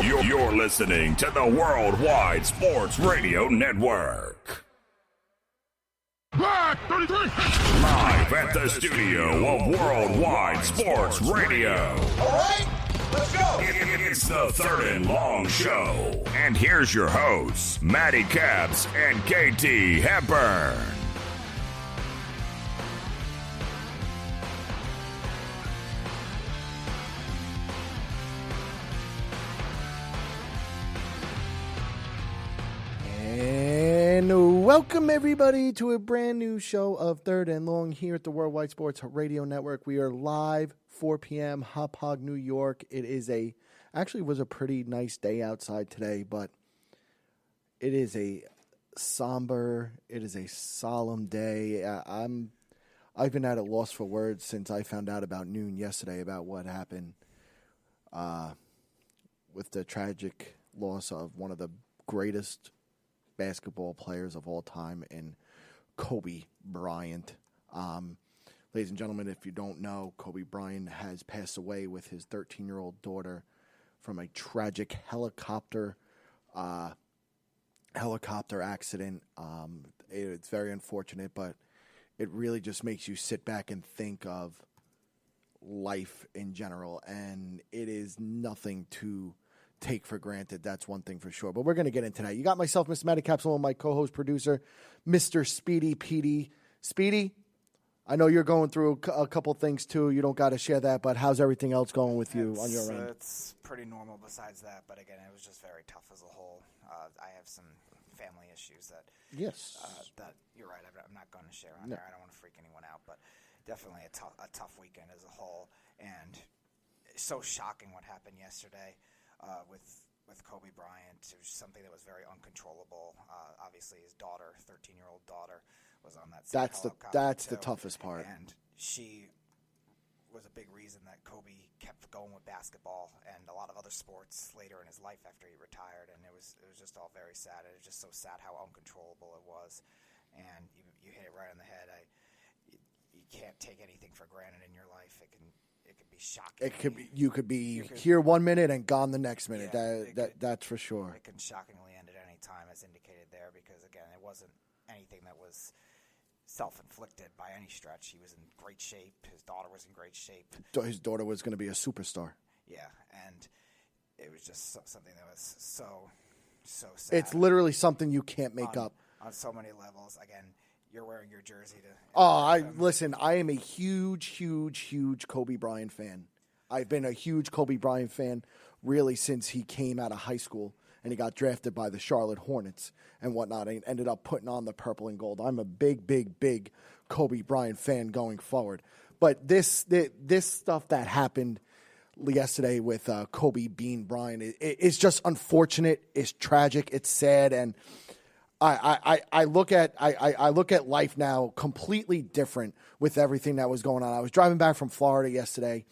You're listening to the Worldwide Sports Radio Network. Black 33. Live at the studio of Worldwide Sports Radio. All right, let's go. It's the Third and Long Show. And here's your hosts, Matty Caps and KT Hepburn. And welcome everybody to a brand new show of Third and Long here at the Worldwide Sports Radio Network. We are live 4 p.m. Hop Hog, New York. It is actually was a pretty nice day outside today, but it is a somber, it is a solemn day. I've been at a loss for words since I found out about noon yesterday about what happened with the tragic loss of one of the greatest basketball players of all time in Kobe Bryant. Ladies and gentlemen, if you don't know, Kobe Bryant has passed away with his 13-year-old daughter from a tragic helicopter accident. It's very unfortunate, but it really just makes you sit back and think of life in general, and it is nothing to take for granted. That's one thing for sure. But we're going to get into that. You got myself, Mr. Matty Capsule, and my co-host producer, Mr. Speedy PD. Speedy, I know you're going through a couple things too. You don't got to share that, but how's everything else going with you on your end? It's pretty normal besides that, but again, it was just very tough as a whole. I have some family issues that that you're right. I'm not going to share on there. I don't want to freak anyone out, but definitely a tough weekend as a whole, and it's so shocking what happened yesterday. With Kobe Bryant, it was something that was very uncontrollable. Obviously, his daughter, 13-year-old daughter, was on that same helicopter. That's the toughest part. And she was a big reason that Kobe kept going with basketball and a lot of other sports later in his life after he retired. And it was just all very sad. It was just so sad how uncontrollable it was. And you hit it right on the head. You can't take anything for granted in your life. It can be shocking. You could be here 1 minute and gone the next minute. Yeah, that's for sure. It can shockingly end at any time, as indicated there, because again, it wasn't anything that was self-inflicted by any stretch. He was in great shape. His daughter was in great shape. His daughter was going to be a superstar. Yeah, and it was just something that was so sad. It's literally something you can't make up on so many levels. Again, you're wearing your jersey listen, I am a huge Kobe Bryant fan. I've been a huge Kobe Bryant fan really since he came out of high school and he got drafted by the Charlotte Hornets and whatnot and ended up putting on the purple and gold. I'm a big Kobe Bryant fan going forward. But this stuff that happened yesterday with Kobe Bean Bryant, it's just unfortunate. It's tragic. It's sad. And I look at life now completely different with everything that was going on. I was driving back from Florida yesterday,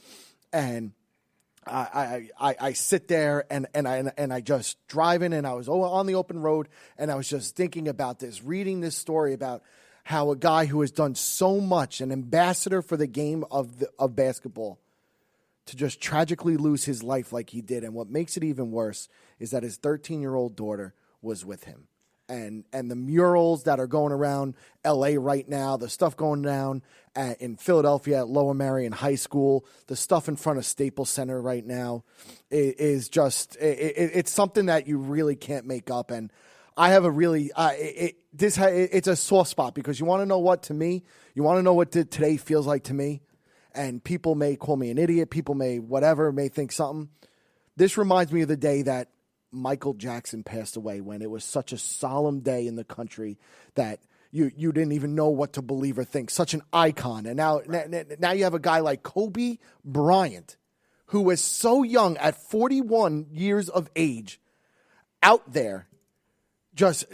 and I sit there and I just driving, and I was on the open road, and I was just thinking about this, reading this story about how a guy who has done so much, an ambassador for the game of basketball, to just tragically lose his life like he did. And what makes it even worse is that his 13-year-old daughter was with him. And the murals that are going around L.A. right now, the stuff going down in Philadelphia at Lower Marion High School, the stuff in front of Staples Center right now is just it's something that you really can't make up. And I have a really it's a soft spot because you want to know what to me, you want to know what today feels like to me. And people may call me an idiot, people may think something. This reminds me of the day that Michael Jackson passed away, when it was such a solemn day in the country that you didn't even know what to believe or think. Such an icon. And now you have a guy like Kobe Bryant, who was so young at 41 years of age, out there just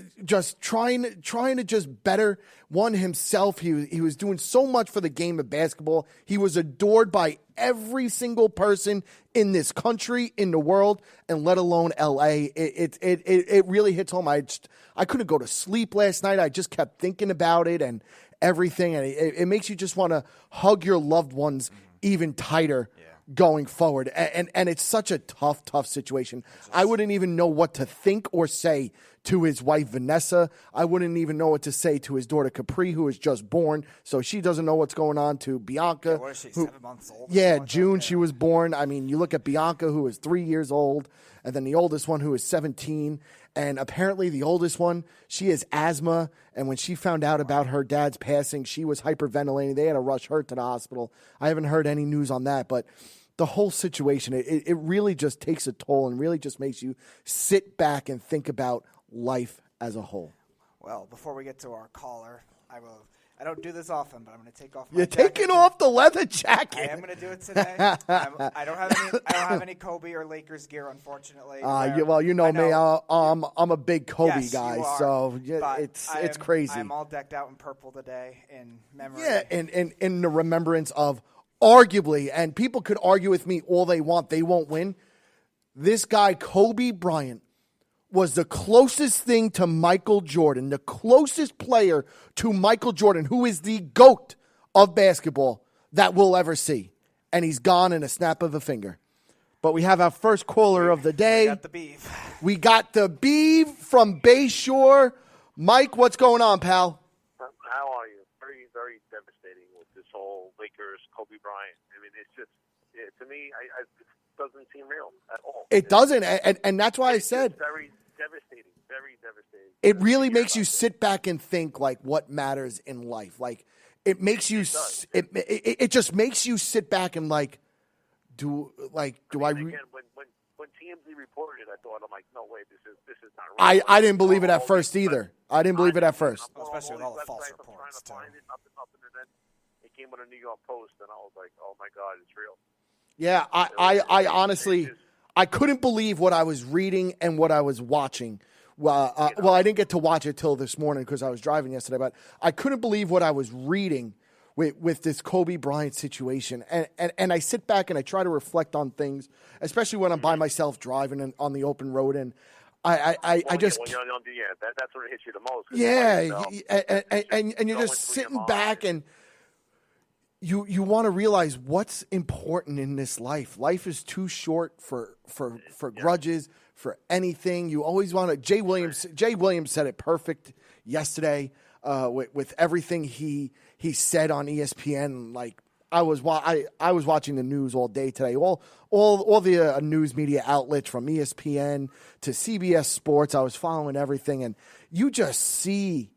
trying to just better himself. He was doing so much for the game of basketball. He was adored by every single person in this country, in the world, and let alone LA. It really hits home. I couldn't go to sleep last night. I just kept thinking about it and everything, and it makes you just want to hug your loved ones even tighter going forward. And it's such a tough situation. I wouldn't even know what to think or say to his wife, Vanessa. I wouldn't even know what to say to his daughter, Capri, who is just born. So she doesn't know what's going on, to Bianca. Yeah, what is she, 7 months old? Yeah, June she was born. I mean, you look at Bianca, who is 3 years old, and then the oldest one, who is 17. And apparently the oldest one, she has asthma. And when she found out about her dad's passing, she was hyperventilating. They had to rush her to the hospital. I haven't heard any news on that, but the whole situation, it really just takes a toll and really just makes you sit back and think about life as a whole. Well, before we get to our caller, I don't do this often, but I'm going to take off my You're jacket. taking off the leather jacket. I am going to do it today. I don't have any Kobe or Lakers gear, unfortunately. Well, you know me. I'm a big Kobe yes, guy, you are, so it's crazy. I'm all decked out in purple today in memory. Yeah, and in the remembrance of, arguably, and people could argue with me all they want, they won't win. This guy, Kobe Bryant, was the closest thing to Michael Jordan, the closest player to Michael Jordan, who is the GOAT of basketball that we'll ever see. And he's gone in a snap of a finger. But we have our first caller of the day. We got the beef. We got the beef from Bayshore. Mike, what's going on, pal? How are you? Very, very devastating with this whole Lakers, Kobe Bryant. I mean, it's just, to me, it doesn't seem real at all. It doesn't, and that's why I said very devastating, very devastating. It really makes you sit back and think, like, what matters in life. Like, it makes you, it just makes you sit back and do I? Again, when TMZ reported it, I thought, I'm like, no way, this is not real. I didn't believe it at first either. I didn't believe it at first. Especially with all the false reports, too. Nothing, and then it came with a New York Post, and I was like, oh my God, it's real. Yeah, I honestly, I couldn't believe what I was reading and what I was watching. Well, I didn't get to watch it till this morning because I was driving yesterday, but I couldn't believe what I was reading with this Kobe Bryant situation. And I sit back and I try to reflect on things, especially when I'm by myself driving on the open road. And I just... that's where it hits you the most. Yeah, and you're just sitting back and you want to realize what's important in this life. Life is too short for grudges, for anything. You always want to... Jay Williams said it perfect yesterday with everything he said on ESPN. Like, I was watching the news all day today. All the news media outlets, from ESPN to CBS Sports, I was following everything, and you just see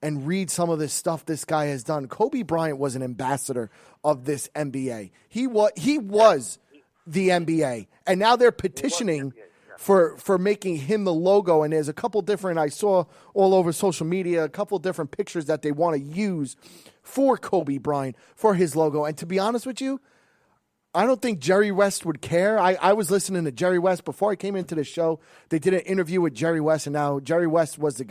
and read some of this stuff this guy has done. Kobe Bryant was an ambassador of this NBA. He was the NBA, and now they're petitioning for making him the logo. And there's a couple different, I saw all over social media, a couple different pictures that they want to use for Kobe Bryant, for his logo. And to be honest with you, I don't think Jerry West would care. I was listening to Jerry West before I came into the show. They did an interview with Jerry West, and now Jerry West was the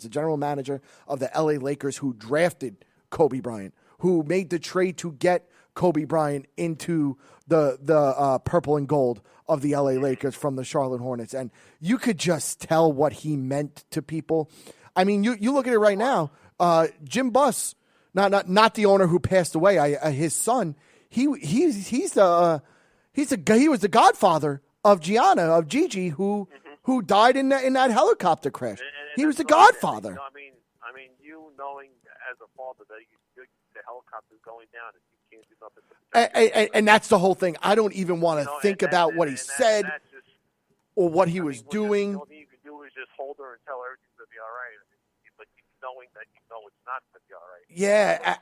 general manager of the LA Lakers who drafted Kobe Bryant, who made the trade to get Kobe Bryant into the purple and gold of the LA Lakers from the Charlotte Hornets. And you could just tell what he meant to people. I mean, you look at it right now. Jim Buss, not the owner who passed away, his son. He was the godfather of Gigi, who died in that helicopter crash. He was the godfather. I mean, you knowing as a father that the helicopter's going down and you can't do nothing. And that's the whole thing. I don't even want to think about what he said or what he was doing. The only thing you can do is just hold her and tell her everything's going to be all right. But knowing that it's not going to be all right. Yeah,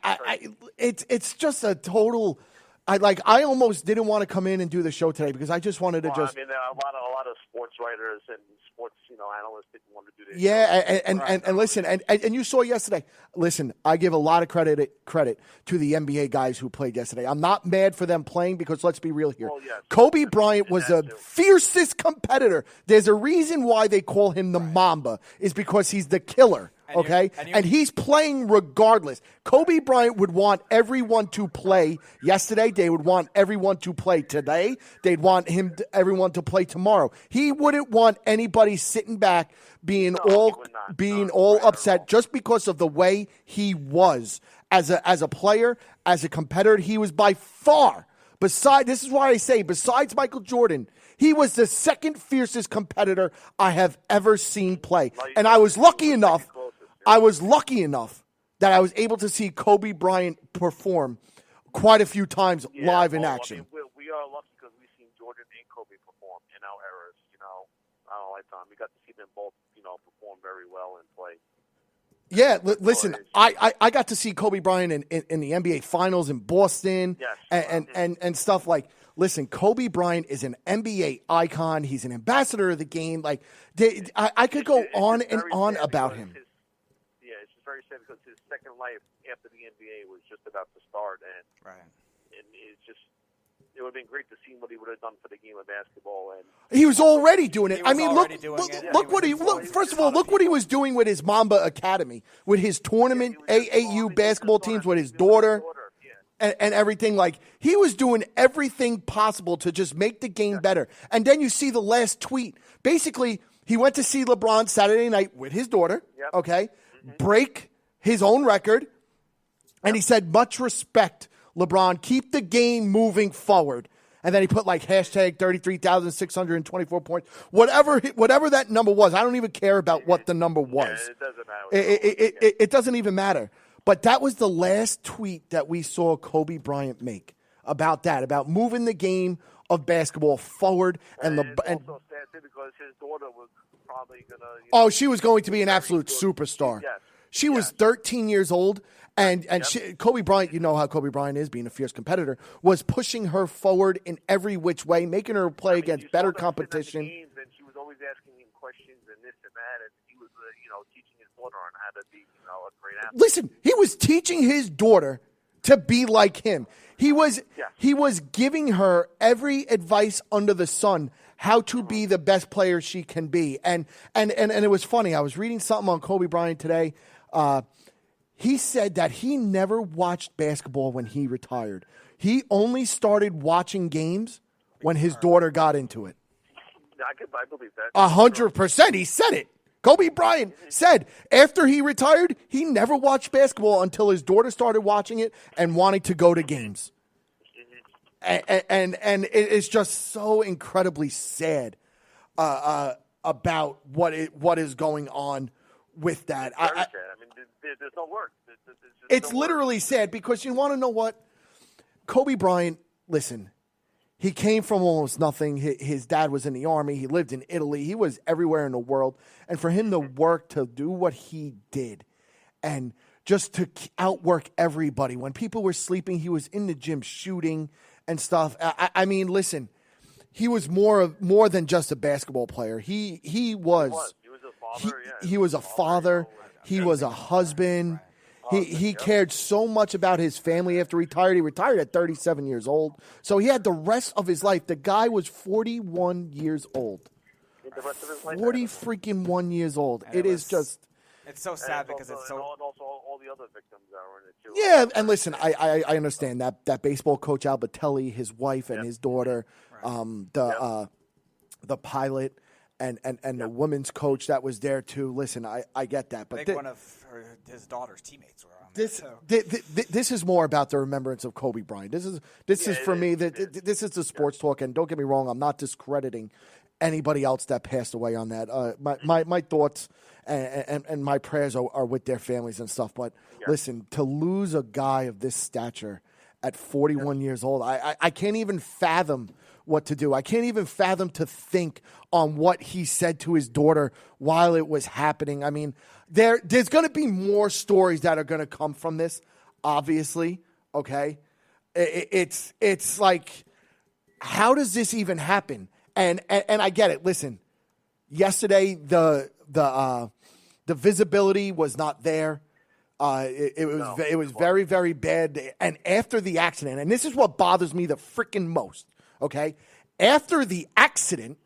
it's just a total. I almost didn't want to come in and do the show today because I just wanted to just. I mean, a lot of sports writers and sports analysts didn't want to do this. Yeah, and listen, and you saw yesterday. Listen, I give a lot of credit to the NBA guys who played yesterday. I'm not mad for them playing because let's be real here. Well, yes. Kobe Bryant was the fiercest competitor. There's a reason why they call him the Mamba, is because he's the killer. Okay, and he's playing regardless. Kobe Bryant would want everyone to play yesterday. They would want everyone to play today. They'd want everyone to play tomorrow. He wouldn't want anybody sitting back being all upset just because of the way he was as a player, as a competitor. He was by far This is why I say, besides Michael Jordan, he was the second fiercest competitor I have ever seen play. And I was lucky enough. That I was able to see Kobe Bryant perform quite a few times live in action. I mean, we are lucky because we've seen Jordan and Kobe perform in our eras. Our lifetime. We got to see them both, perform very well and play. Yeah, listen, I got to see Kobe Bryant in the NBA Finals in Boston and stuff like. Listen, Kobe Bryant is an NBA icon. He's an ambassador of the game. Like, I could go on and on about him. It's just very sad because his second life after the NBA was just about to start, and it would have been great to see what he would have done for the game of basketball. And he was already doing it. I mean, first of all, look what he was doing with his Mamba Academy, with his tournament AAU basketball teams, with his daughter. And everything. Like, he was doing everything possible to just make the game better. And then you see the last tweet. Basically, he went to see LeBron Saturday night with his daughter, break his own record. And he said, much respect, LeBron. Keep the game moving forward. And then he put hashtag 33,624 points. Whatever that number was. I don't even care about what the number was. It doesn't matter. It doesn't even matter. But that was the last tweet that we saw Kobe Bryant make about moving the game of basketball forward. And it's also sad too because his daughter was probably gonna. She was going to be an absolute superstar. Yes. She was 13 years old, and Kobe Bryant, you know how Kobe Bryant is, being a fierce competitor, was pushing her forward in every which way, making her play against better competition. Games, and she was always asking him questions and this and that, and he was teaching his daughter on how to be a great athlete. Listen, he was teaching his daughter to be like him. He was giving her every advice under the sun how to be the best player she can be. And it was funny. I was reading something on Kobe Bryant today. He said that he never watched basketball when he retired. He only started watching games when his daughter got into it. I believe that. 100%. He said it. Kobe Bryant said after he retired, he never watched basketball until his daughter started watching it and wanting to go to games. And it is just so incredibly sad about what is going on with that. It's very sad. I mean, there's no word. It's literally sad because you want to know what? Kobe Bryant, listen, he came from almost nothing. His dad was in the army. He lived in Italy. He was everywhere in the world. And for him to work, to do what he did, and just to outwork everybody. When people were sleeping, he was in the gym shooting and stuff. I mean, listen, he was more than just a basketball player. He was a father. He was a father. He was a husband. He cared so much about his family after he retired. He retired at 37 years old. So he had the rest of his life. The guy was 41 years old. 40 freaking 1 years old. It is just... It's so sad because it's so... And also all the other victims that were in it too. Yeah, and listen, I understand that baseball coach Albatelli, his wife and his daughter, the pilot, and the women's coach that was there too. Listen, I get that, but one of his daughter's teammates were on this is more about the remembrance of Kobe Bryant. This is for me. This is the sports talk, and don't get me wrong, I'm not discrediting anybody else that passed away on that. My thoughts and my prayers are with their families and stuff. But listen, to lose a guy of this stature at 41 years old, I can't even fathom what to do. I can't even fathom to think on what he said to his daughter while it was happening. I mean, there's going to be more stories that are going to come from this, obviously, okay? It's like, how does this even happen? And I get it. Listen, yesterday the visibility was not there. It was very, very bad. And after the accident, and this is what bothers me the freaking most, okay? After the accident,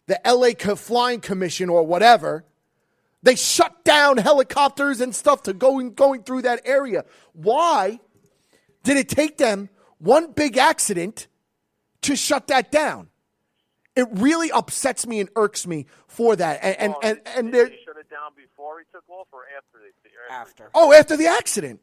the LA Flying Commission or whatever, they shut down helicopters and stuff to going through that area. Why did it take them one big accident to shut that down? It really upsets me and irks me for that. And did he shut it down before he took off or after? After. Oh, after the accident.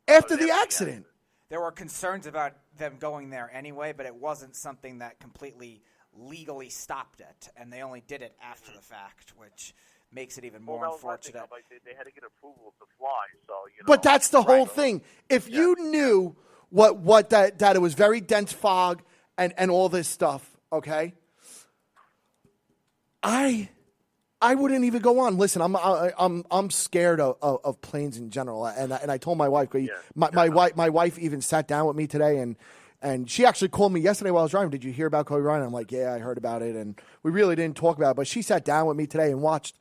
After the accident. there were concerns about them going there anyway, but it wasn't something that completely legally stopped it, and they only did it after the fact, which makes it even more unfortunate. They had to get approval to fly, so But that's the whole thing. If you knew what that it was very dense fog and all this stuff, okay, I wouldn't even go on. Listen, I'm scared of planes in general, and I told my wife. My wife even sat down with me today, and she actually called me yesterday while I was driving. Did you hear about Kobe Bryant? I'm like, yeah, I heard about it, and we really didn't talk about it. But she sat down with me today and watched.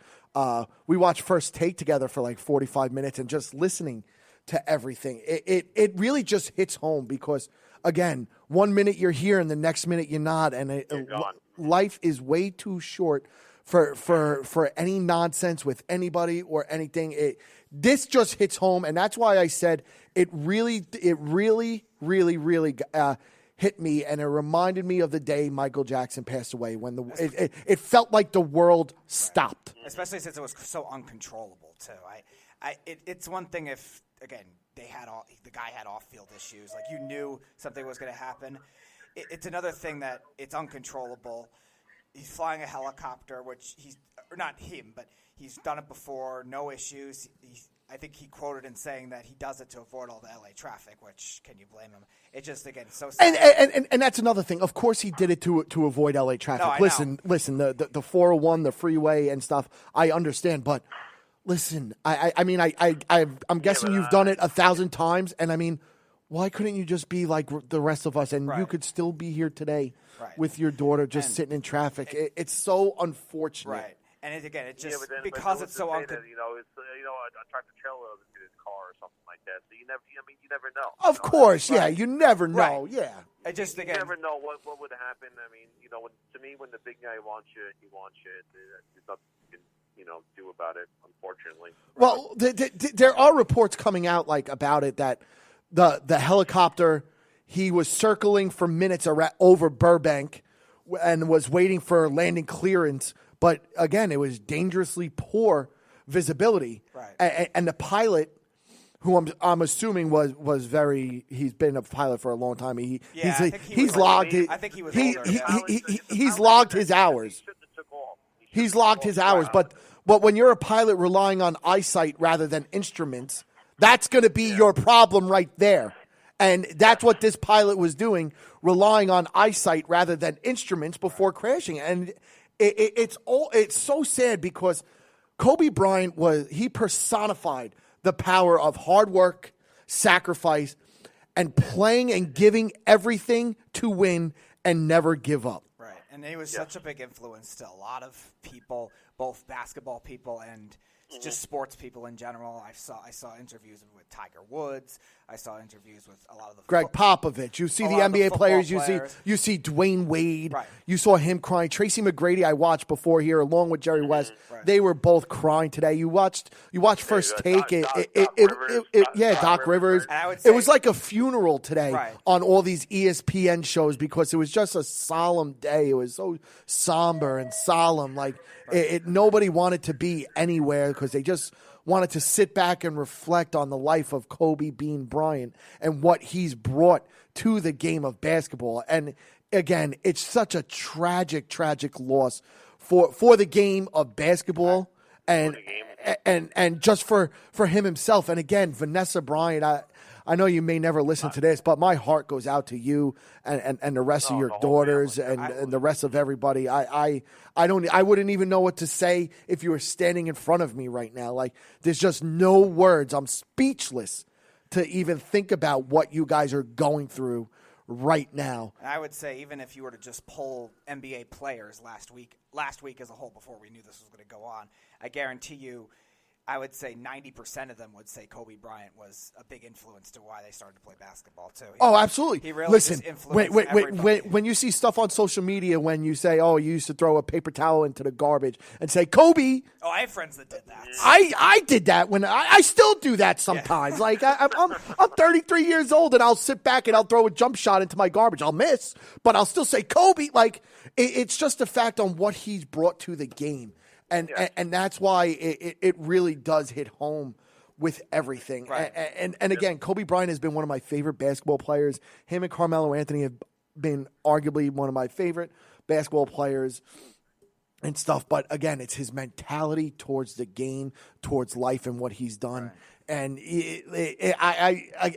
We watched First Take together for like 45 minutes, and just listening to everything. It really just hits home because, again, 1 minute you're here and the next minute you're not, and life is way too short for any nonsense with anybody or anything. This just hits home, and that's why I said it really hit me, and it reminded me of the day Michael Jackson passed away when it felt like the world stopped. Especially since it was so uncontrollable too. It's one thing if again the guy had off-field issues, like you knew something was going to happen. It's another thing that it's uncontrollable. He's flying a helicopter, which not him, but he's done it before, no issues. I think he quoted in saying that he does it to avoid all the LA traffic, which can you blame him? It just, again, so sad. And that's another thing. Of course he did it to avoid LA traffic. No, listen, the 401, the freeway and stuff, I understand, but listen, I'm guessing you've done it 1,000 times, and I mean, why couldn't you just be like the rest of us, and you could still be here today with your daughter just sitting in traffic? It's so unfortunate. Right. And it's just because it's so uncontrollable. A tractor trailer in his car or something like that. So you never know. Of course, you never know. Right. Yeah. You never know what would happen. I mean, when the big guy wants you, he wants you. There's nothing you can do about it, unfortunately. Well, there are reports coming out about it that the helicopter, he was circling for minutes over Burbank and was waiting for landing clearance. But again, it was dangerously poor visibility. Right. And the pilot, who I'm assuming was very, he's been a pilot for a long time. He's logged his hours. He's logged his hours. But when you're a pilot relying on eyesight rather than instruments, that's going to be your problem right there. And that's what this pilot was doing, relying on eyesight rather than instruments before crashing. And it's so sad because Kobe Bryant he personified the power of hard work, sacrifice, and playing and giving everything to win and never give up. Right. And he was such a big influence to a lot of people, both basketball people and just sports people in general. I saw interviews with Tiger Woods. I saw interviews with a lot of the Greg Popovich. You see the NBA players. You see Dwayne Wade. Right. You saw him crying. Tracy McGrady I watched before here along with Jerry West. Right. They were both crying today. You watched First Take. Doc Rivers. It was like a funeral today on all these ESPN shows because it was just a solemn day. It was so somber and solemn. Like nobody wanted to be anywhere because they just wanted to sit back and reflect on the life of Kobe Bean Bryant and what he's brought to the game of basketball. And again, it's such a tragic tragic loss for the game of basketball and just for him himself. And again, Vanessa Bryant, I know you may never listen to this, but my heart goes out to you and the rest of your daughters and the rest of everybody. I wouldn't even know what to say if you were standing in front of me right now. Like, there's just no words. I'm speechless to even think about what you guys are going through right now. And I would say even if you were to just poll NBA players last week as a whole before we knew this was going to go on, I guarantee you, I would say 90% of them would say Kobe Bryant was a big influence to why they started to play basketball too. Absolutely. He really just influenced everybody. When you see stuff on social media, when you say, "Oh, you used to throw a paper towel into the garbage," and say Kobe. Oh, I have friends that did that. I did that when I still do that sometimes. Yeah. Like I'm 33 years old and I'll sit back and I'll throw a jump shot into my garbage. I'll miss, but I'll still say Kobe. Like it's just a fact on what he's brought to the game. And that's why it really does hit home with everything. Right. And again, Kobe Bryant has been one of my favorite basketball players. Him and Carmelo Anthony have been arguably one of my favorite basketball players and stuff. But again, it's his mentality towards the game, towards life, and what he's done. Right. And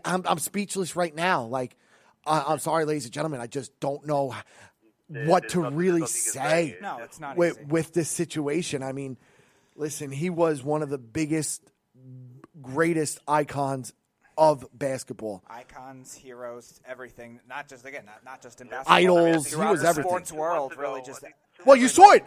I'm speechless right now. Like, I'm sorry, ladies and gentlemen, I just don't know what to really say. No, it's not with this situation. I mean, listen, he was one of the biggest, greatest icons of basketball. Icons, heroes, everything. Not just in basketball. Idols. Throughout he was the everything. sports world, really just. Well, you saw it.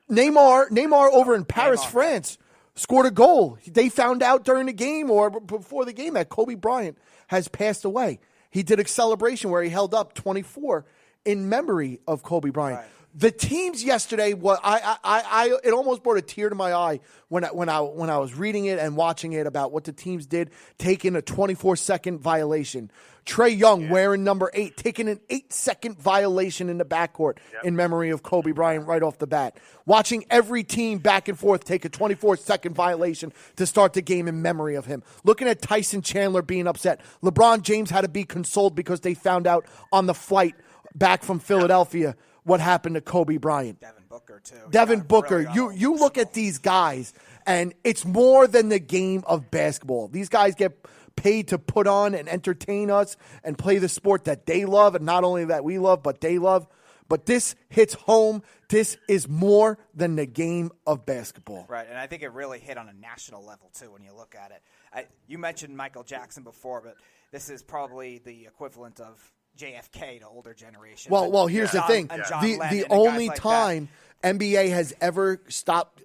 Neymar over in Paris, France, scored a goal. They found out during the game or before the game that Kobe Bryant has passed away. He did a celebration where he held up 24 in memory of Kobe Bryant. Right. The teams yesterday, it almost brought a tear to my eye when I was reading it and watching it about what the teams did, taking a 24-second violation. Trae Young wearing number 8, taking an 8-second violation in the backcourt in memory of Kobe Bryant right off the bat. Watching every team back and forth take a 24-second violation to start the game in memory of him. Looking at Tyson Chandler being upset. LeBron James had to be consoled because they found out on the flight back from Philadelphia what happened to Kobe Bryant. Devin Booker, too. Devin Booker. You look at these guys, and it's more than the game of basketball. These guys get paid to put on and entertain us and play the sport that they love, and not only that we love, but they love. But this hits home. This is more than the game of basketball. Right, and I think it really hit on a national level, too, when you look at it. You mentioned Michael Jackson before, but this is probably the equivalent of JFK to older generation. Well, here's the thing. The only time NBA has ever stopped,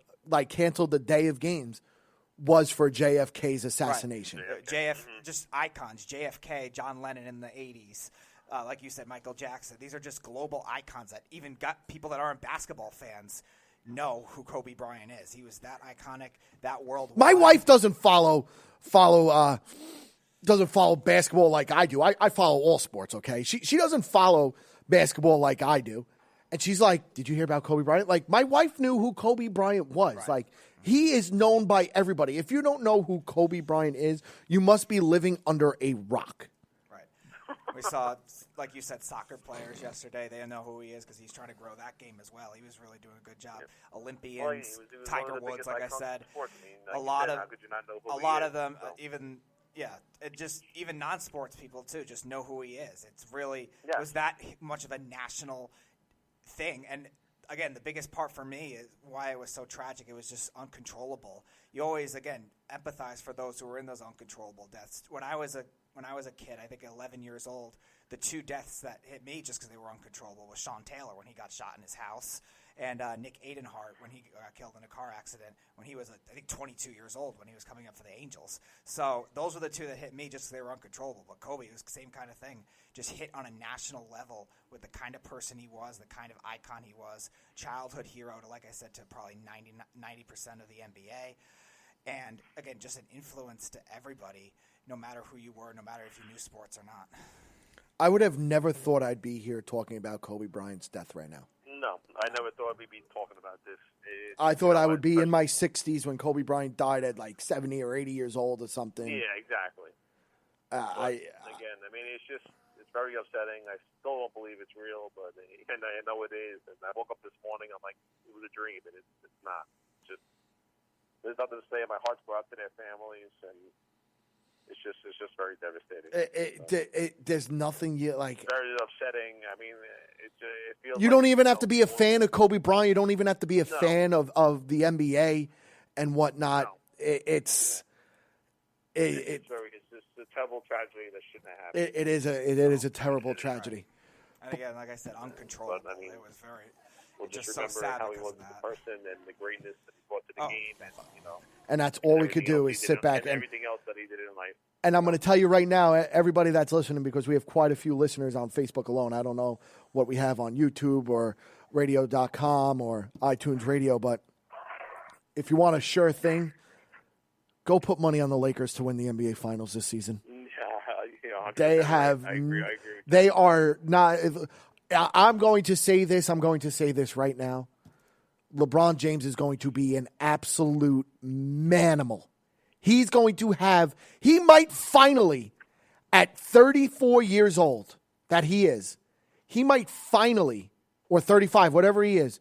canceled the day of games was for JFK's assassination. Right. Just icons. JFK, John Lennon in the 80s. Like you said, Michael Jackson. These are just global icons that even got people that aren't basketball fans know who Kobe Bryant is. He was that iconic, that worldwide. My wife doesn't follow basketball like I do. I follow all sports, okay? She doesn't follow basketball like I do. And she's like, did you hear about Kobe Bryant? Like, my wife knew who Kobe Bryant was. Right. Like, he is known by everybody. If you don't know who Kobe Bryant is, you must be living under a rock. Right. We saw, like you said, soccer players yesterday. They know who he is because he's trying to grow that game as well. He was really doing a good job. Yep. Olympians, he was Tiger Woods, like I said. A lot of them, even non-sports people too, just know who he is. It's really it was that much of a national thing. And again, the biggest part for me is why it was so tragic. It was just uncontrollable. You always, again, empathize for those who were in those uncontrollable deaths. When I was a kid, I think 11 years old, the two deaths that hit me just because they were uncontrollable was Sean Taylor when he got shot in his house, and Nick Adenhart when he got killed in a car accident when he was, I think, 22 years old when he was coming up for the Angels. So those were the two that hit me just because they were uncontrollable. But Kobe was the same kind of thing, just hit on a national level with the kind of person he was, the kind of icon he was, childhood hero to, like I said, to probably 90% of the NBA. And, again, just an influence to everybody, no matter who you were, no matter if you knew sports or not. I would have never thought I'd be here talking about Kobe Bryant's death right now. No, I never thought we'd be talking about this. I thought I would be in my 60s when Kobe Bryant died at like 70 or 80 years old or something. Yeah, exactly. It's very upsetting. I still don't believe it's real, but and I know it is. And I woke up this morning, I'm like, it was a dream, and it's not. There's nothing to say. My hearts go out to their families, and it's just very devastating. There's nothing you like. It's very upsetting. I mean, it feels. You don't even have to be a fan of Kobe Bryant. You don't even have to be a fan of the NBA and whatnot. No. It's just a terrible tragedy that shouldn't have happened. It is a terrible tragedy. And again, like I said, uncontrollable. But, it was very. We'll just so remember sad how he was as a person and the greatness that he brought to the game, and And that's all we could do is sit back and everything else that he did in life. And I'm going to tell you right now, everybody that's listening, because we have quite a few listeners on Facebook alone. I don't know what we have on YouTube or radio.com or iTunes Radio, but if you want a sure thing, go put money on the Lakers to win the NBA Finals this season. They have. I agree. They are not. I'm going to say this. I'm going to say this right now. LeBron James is going to be an absolute manimal He's going to have, he might finally, at 34 years old, that he might finally, or 35, whatever he is,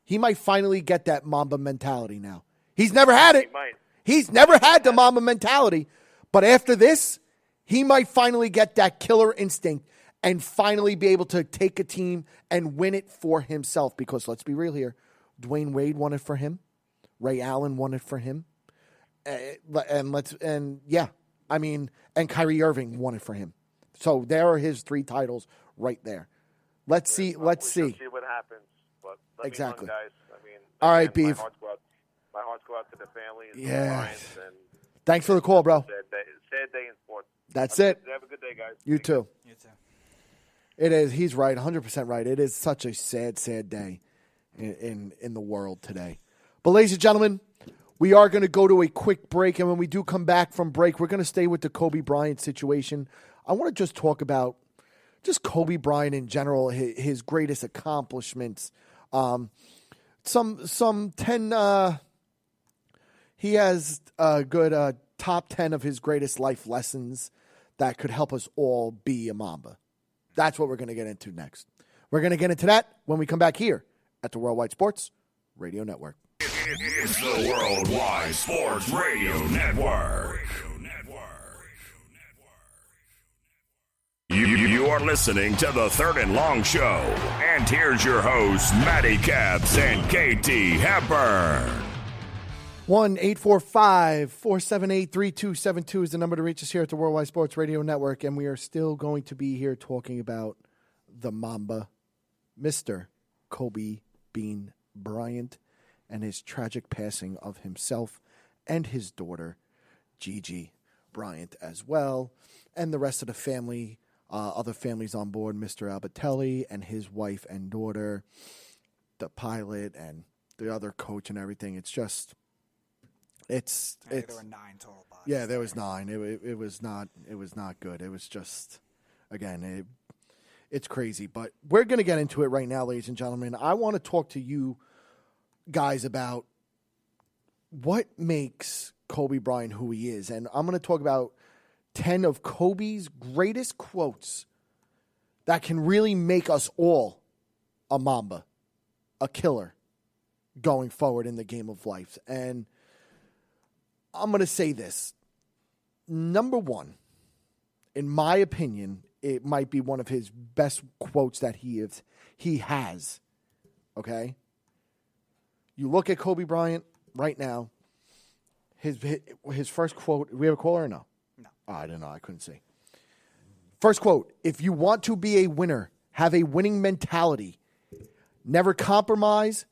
he might finally get that Mamba mentality now. He's never had it. He's never had the Mamba mentality. But after this, he might finally get that killer instinct and finally be able to take a team and win it for himself. Because let's be real here, Dwayne Wade won it for him. Ray Allen won it for him. And Kyrie Irving won it for him. So there are his 3 titles right there. Let's see what happens. But exactly. Guys. All right, Beef. My hearts go out to the families. Yeah. And thanks for the call, bro. Sad day in sports. That's it. Have a good day, guys. You too. You too. It is. He's right. 100% right. It is such a sad, sad day in the world today. But ladies and gentlemen, we are going to go to a quick break. And when we do come back from break, we're going to stay with the Kobe Bryant situation. I want to just talk about just Kobe Bryant in general, his greatest accomplishments. Some 10, he has a good top 10 of his greatest life lessons that could help us all be a Mamba. That's what we're going to get into next. We're going to get into that when we come back here at the Worldwide Sports Radio Network. It's the Worldwide Sports Radio Network. You are listening to the Third and Long Show. And here's your hosts, Matty Caps and KT Hepburn. 1-845-478-3272 is the number to reach us here at the Worldwide Sports Radio Network. And we are still going to be here talking about the Mamba, Mr. Kobe Bean Bryant, and his tragic passing of himself and his daughter, Gigi Bryant, as well. And the rest of the family, other families on board, Mr. Albatelli and his wife and daughter, the pilot and the other coach and everything. It's just... There were 9 total bodies. Yeah, there was 9. It was not good. It was just, again, it's crazy. But we're going to get into it right now, ladies and gentlemen. I want to talk to you guys about what makes Kobe Bryant who he is. And I'm going to talk about 10 of Kobe's greatest quotes that can really make us all a Mamba, a killer, going forward in the game of life. And I'm going to say this. Number 1, in my opinion, it might be one of his best quotes that he has. Okay? You look at Kobe Bryant right now, his first quote, we have a caller or no? No. Oh, I don't know. I couldn't see. First quote, if you want to be a winner, have a winning mentality. Never compromise.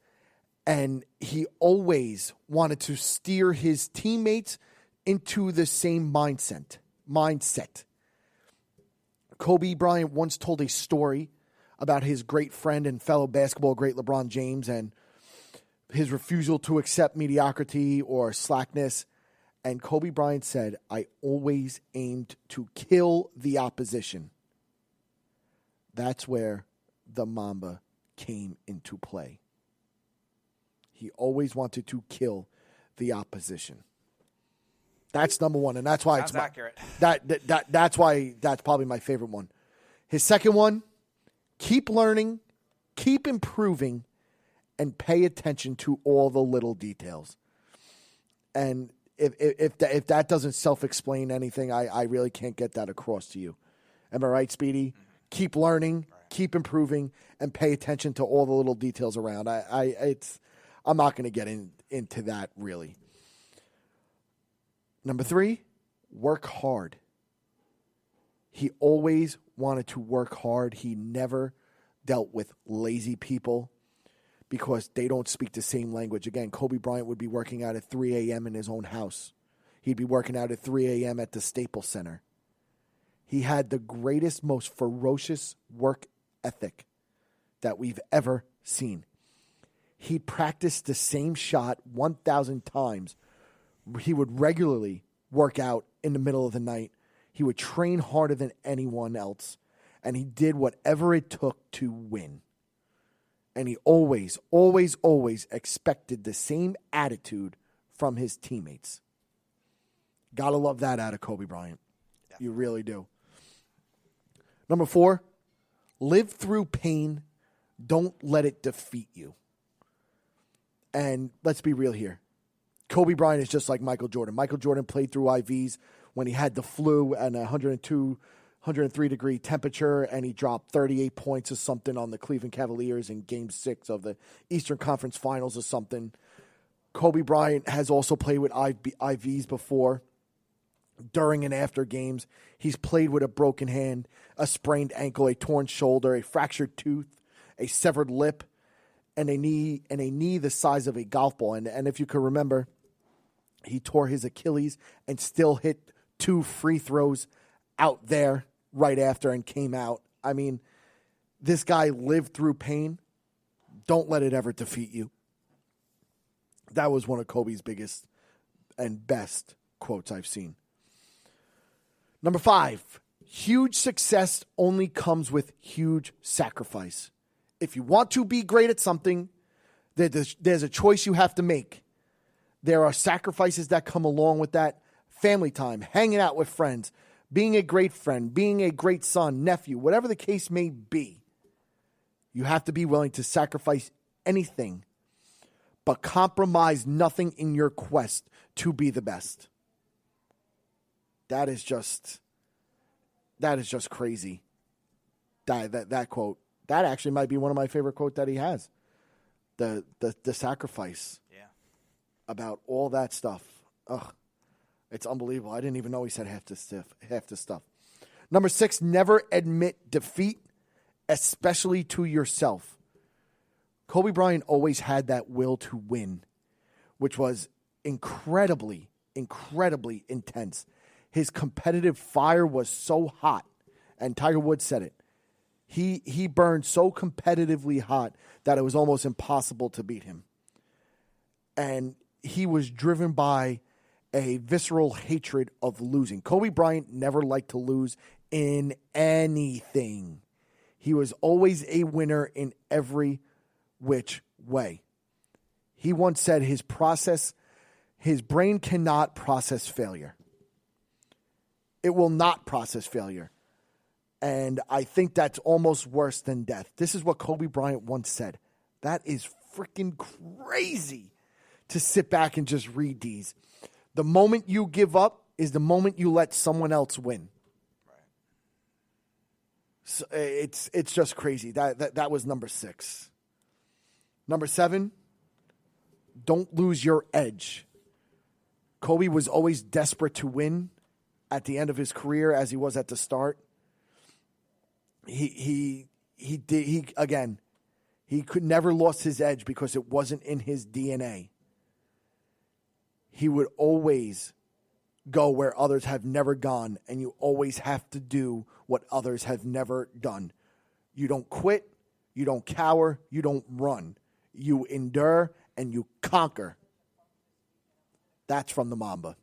And he always wanted to steer his teammates into the same mindset. Kobe Bryant once told a story about his great friend and fellow basketball great LeBron James and his refusal to accept mediocrity or slackness. And Kobe Bryant said, I always aimed to kill the opposition. That's where the Mamba came into play. He always wanted to kill the opposition. That's number 1, and that's why Sounds accurate. That's why that's probably my favorite one. His second one, keep learning, keep improving, and pay attention to all the little details. And if that doesn't self-explain anything, I really can't get that across to you. Am I right, Speedy? Mm-hmm. Keep learning, keep improving, and pay attention to all the little details around. I'm not going to get into that, really. Number 3, work hard. He always wanted to work hard. He never dealt with lazy people because they don't speak the same language. Again, Kobe Bryant would be working out at 3 a.m. in his own house. He'd be working out at 3 a.m. at the Staples Center. He had the greatest, most ferocious work ethic that we've ever seen. He practiced the same shot 1,000 times. He would regularly work out in the middle of the night. He would train harder than anyone else. And he did whatever it took to win. And he always, always, always expected the same attitude from his teammates. Gotta love that out of Kobe Bryant. Definitely. You really do. Number 4, live through pain. Don't let it defeat you. And let's be real here. Kobe Bryant is just like Michael Jordan. Michael Jordan played through IVs when he had the flu and 103-degree temperature, and he dropped 38 points or something on the Cleveland Cavaliers in Game 6 of the Eastern Conference Finals or something. Kobe Bryant has also played with IVs before, during and after games. He's played with a broken hand, a sprained ankle, a torn shoulder, a fractured tooth, a severed lip, and a knee the size of a golf ball. And if you can remember, he tore his Achilles and still hit 2 free throws out there right after and came out. I mean, this guy lived through pain. Don't let it ever defeat you. That was one of Kobe's biggest and best quotes I've seen. Number 5, huge success only comes with huge sacrifice. If you want to be great at something, there's a choice you have to make. There are sacrifices that come along with that. Family time, hanging out with friends, being a great friend, being a great son, nephew, whatever the case may be. You have to be willing to sacrifice anything, but compromise nothing in your quest to be the best. That is just crazy. That quote. That actually might be one of my favorite quotes that he has. The sacrifice. Yeah. About all that stuff. Ugh. It's unbelievable. I didn't even know he said half the stuff. Number 6, never admit defeat, especially to yourself. Kobe Bryant always had that will to win, which was incredibly, incredibly intense. His competitive fire was so hot, and Tiger Woods said it. He burned so competitively hot that it was almost impossible to beat him. And he was driven by a visceral hatred of losing. Kobe Bryant never liked to lose in anything. He was always a winner in every which way. He once said his brain cannot process failure. It will not process failure. And I think that's almost worse than death. This is what Kobe Bryant once said. That is freaking crazy to sit back and just read these. The moment you give up is the moment you let someone else win. Right. So it's just crazy. That was number 6. Number 7, don't lose your edge. Kobe was always desperate to win at the end of his career as he was at the start. He could never lost his edge because it wasn't in his DNA. He would always go where others have never gone, and you always have to do what others have never done. You don't quit, you don't cower, you don't run. You endure and you conquer. That's from the Mamba.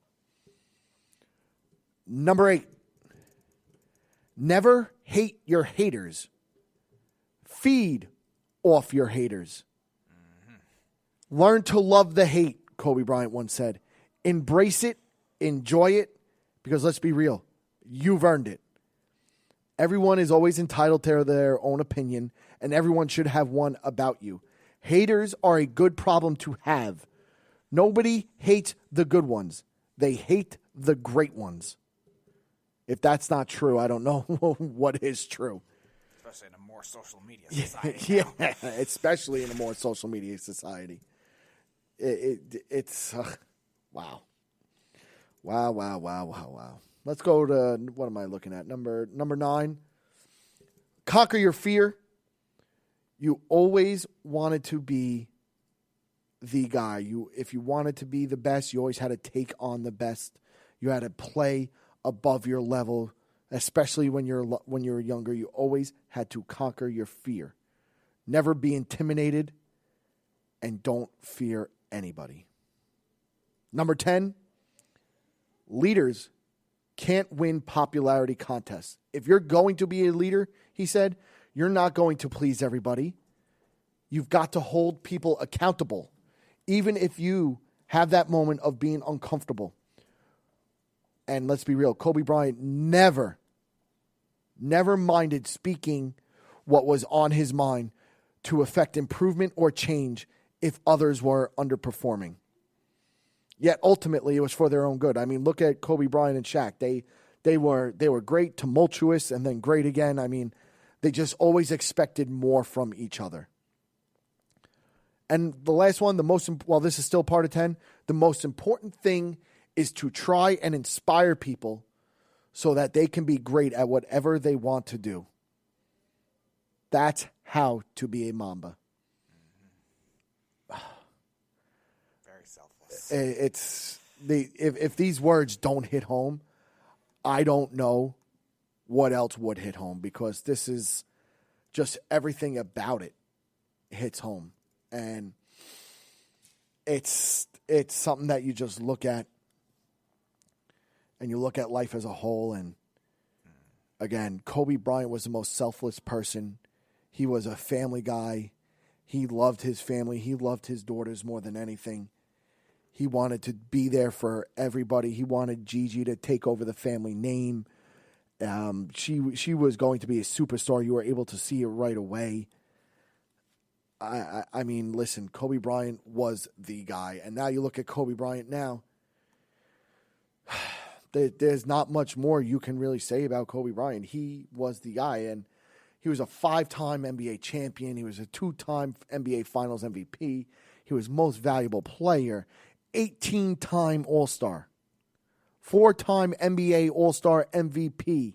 Number 8, never hate your haters. Feed off your haters. Mm-hmm. Learn to love the hate, Kobe Bryant once said. Embrace it, enjoy it, because let's be real, you've earned it. Everyone is always entitled to their own opinion, and everyone should have one about you. Haters are a good problem to have. Nobody hates the good ones. They hate the great ones. If that's not true, I don't know what is true. Especially in a more social media society. Yeah, especially in a more social media society. It's wow. Wow. Let's go to, what am I looking at? Number 9. Conquer your fear. You always wanted to be the guy. If you wanted to be the best, you always had to take on the best. You had to play above your level, especially when you're younger. You always had to conquer your fear. Never be intimidated, and don't fear anybody. Number 10, leaders can't win popularity contests. If you're going to be a leader, he said, you're not going to please everybody. You've got to hold people accountable, even if you have that moment of being uncomfortable. And let's be real, Kobe Bryant never minded speaking what was on his mind to affect improvement or change if others were underperforming. Yet ultimately, it was for their own good. I mean, look at Kobe Bryant and Shaq. They were great, tumultuous, and then great again. I mean, they just always expected more from each other. And the last one, this is still part of 10, the most important thing is to try and inspire people so that they can be great at whatever they want to do. That's how to be a Mamba. Very selfless. If these words don't hit home, I don't know what else would hit home, because this is just everything about it hits home. And it's something that you just look at, and you look at life as a whole. And again, Kobe Bryant was the most selfless person. He was a family guy. He loved his family. He loved his daughters more than anything. He wanted to be there for everybody. He wanted Gigi to take over the family name. She was going to be a superstar. You were able to see it right away. I mean, listen, Kobe Bryant was the guy. And now you look at Kobe Bryant now. There's not much more you can really say about Kobe Bryant. He was the guy, and he was a 5-time NBA champion. He was a 2-time NBA Finals MVP. He was most valuable player, 18-time All-Star, 4-time NBA All-Star MVP,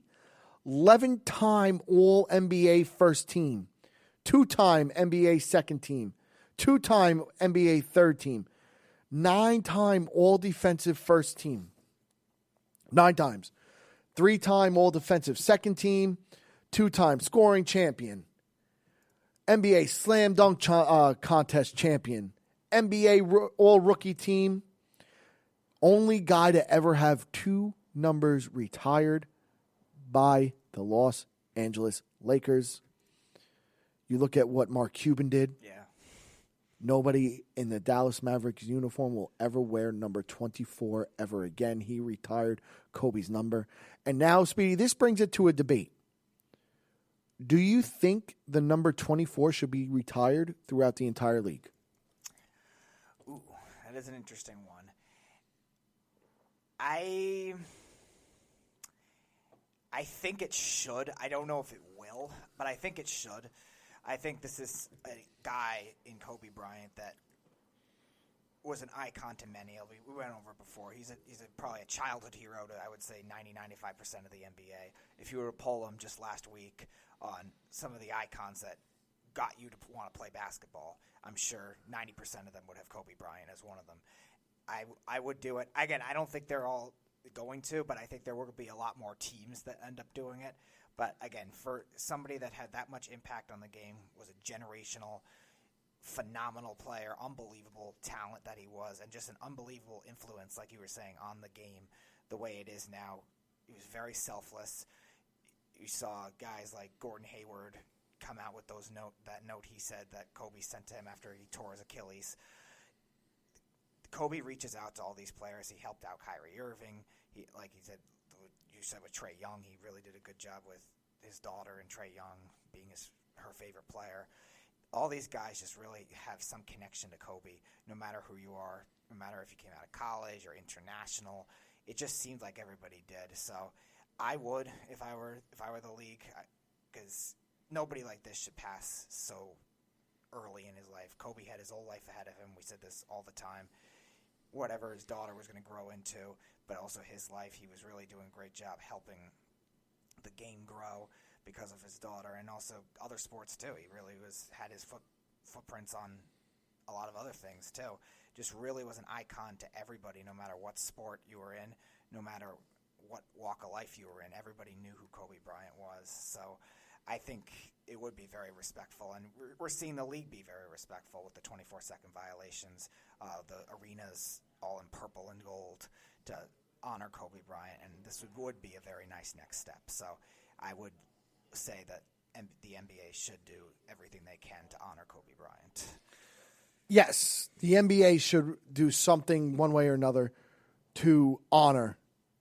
11-time All-NBA First Team, 2-time NBA Second Team, 2-time NBA Third Team, 9-time All-Defensive First Team. 9 times. 3-time All-Defensive Second Team, 2-time scoring champion, NBA Slam Dunk Contest champion, NBA All-Rookie Team, only guy to ever have 2 numbers retired by the Los Angeles Lakers. You look at what Mark Cuban did. Yeah. Nobody in the Dallas Mavericks uniform will ever wear number 24 ever again. He retired Kobe's number. And now, Speedy, this brings it to a debate. Do you think the number 24 should be retired throughout the entire league? Ooh, that is an interesting one. I think it should. I don't know if it will, but I think it should. I think this is a guy in Kobe Bryant that was an icon to many. We went over it before. He's probably a childhood hero to, I would say, 90-95% of the NBA. If you were to poll him just last week on some of the icons that got you to want to play basketball, I'm sure 90% of them would have Kobe Bryant as one of them. I would do it. Again, I don't think they're all going to, but I think there will be a lot more teams that end up doing it. But again, for somebody that had that much impact on the game, was a generational, phenomenal player, unbelievable talent that he was, and just an unbelievable influence, like you were saying, on the game the way it is now. He was very selfless. You saw guys like Gordon Hayward come out with that note he said that Kobe sent to him after he tore his Achilles. Kobe reaches out to all these players. He helped out Kyrie Irving. Like he said, you said with Trae Young, he really did a good job with his daughter and Trae Young being her favorite player. All these guys just really have some connection to Kobe, no matter who you are, no matter if you came out of college or international. It just seemed like everybody did. So I would, if I were the league, because nobody like this should pass so early in his life. Kobe had his whole life ahead of him. We said this all the time. Whatever his daughter was going to grow into, but also his life, he was really doing a great job helping the game grow because of his daughter, and also other sports too. He really had his footprints on a lot of other things too. Just really was an icon to everybody, no matter what sport you were in, no matter what walk of life you were in. Everybody knew who Kobe Bryant was. So I think it would be very respectful, and we're seeing the league be very respectful with the 24-second violations. The arenas all in purple and gold to honor Kobe Bryant, and this would be a very nice next step. So I would say that the NBA should do everything they can to honor Kobe Bryant. Yes, the NBA should do something one way or another to honor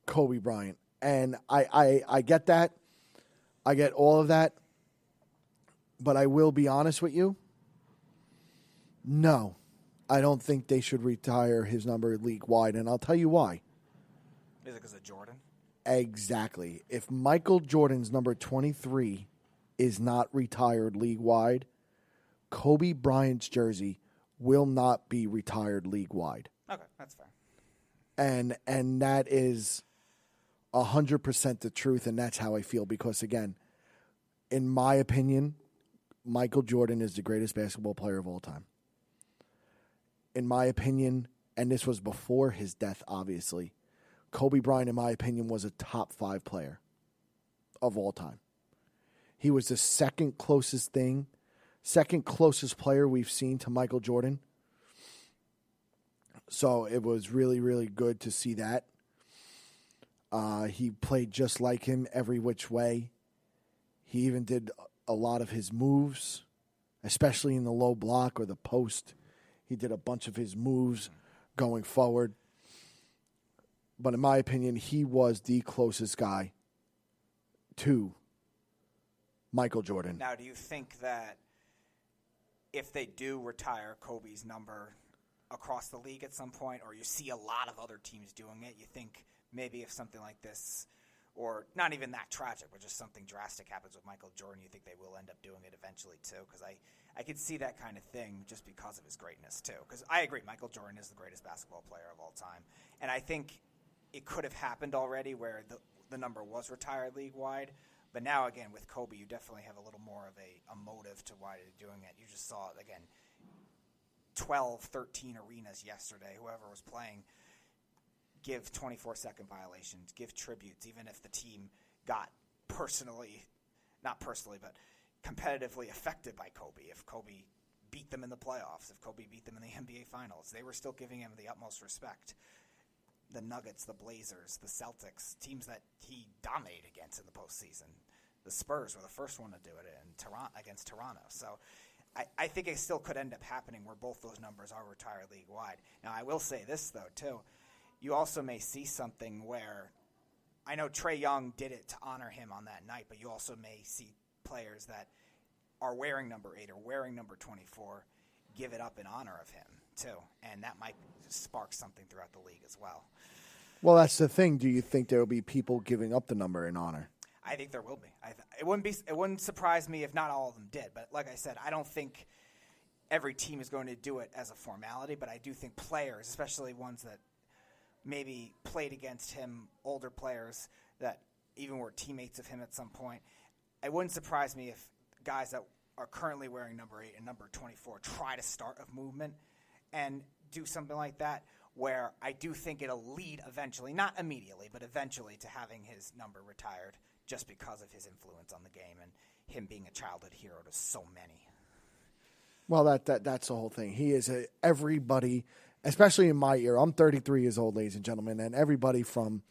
Kobe Bryant. And I get that. I get all of that. But I will be honest with you. No, I don't think they should retire his number league-wide, and I'll tell you why. Is it because of Jordan? Exactly. If Michael Jordan's number 23 is not retired league-wide, Kobe Bryant's jersey will not be retired league-wide. Okay, that's fair. And that is 100% the truth, and that's how I feel because, again, in my opinion, Michael Jordan is the greatest basketball player of all time. In my opinion, and this was before his death, obviously, Kobe Bryant, in my opinion, was a top 5 player of all time. He was the second closest player we've seen to Michael Jordan. So it was really, really good to see that. He played just like him every which way. He even did a lot of his moves, especially in the low block or the post. He did a bunch of his moves going forward. But in my opinion, he was the closest guy to Michael Jordan. Now, do you think that if they do retire Kobe's number across the league at some point, or you see a lot of other teams doing it, you think maybe if something like this, or not even that tragic, but just something drastic happens with Michael Jordan, you think they will end up doing it eventually too? Because I could see that kind of thing just because of his greatness too. Because I agree, Michael Jordan is the greatest basketball player of all time. And I think it could have happened already where the number was retired league-wide. But now, again, with Kobe, you definitely have a little more of a motive to why they're doing it. You just saw, again, 12, 13 arenas yesterday, whoever was playing, give 24-second violations, give tributes, even if the team got competitively affected by Kobe. If Kobe beat them in the playoffs, if Kobe beat them in the NBA Finals, they were still giving him the utmost respect. The Nuggets, the Blazers, the Celtics, teams that he dominated against in the postseason. The Spurs were the first one to do it against Toronto. So I think it still could end up happening where both those numbers are retired league-wide. Now, I will say this, though, too. You also may see something where I know Trae Young did it to honor him on that night, but you also may see players that are wearing number 8 or wearing number 24 give it up in honor of him, too. And that might spark something throughout the league as well. Well, that's the thing. Do you think there will be people giving up the number in honor? I think there will be. It wouldn't surprise me if not all of them did. But like I said, I don't think every team is going to do it as a formality. But I do think players, especially ones that maybe played against him, older players that even were teammates of him at some point, it wouldn't surprise me if guys that are currently wearing number 8 and number 24 try to start a movement and do something like that, where I do think it'll lead eventually, not immediately, but eventually to having his number retired just because of his influence on the game and him being a childhood hero to so many. Well, that's the whole thing. He is everybody, especially in my era. I'm 33 years old, ladies and gentlemen, and everybody from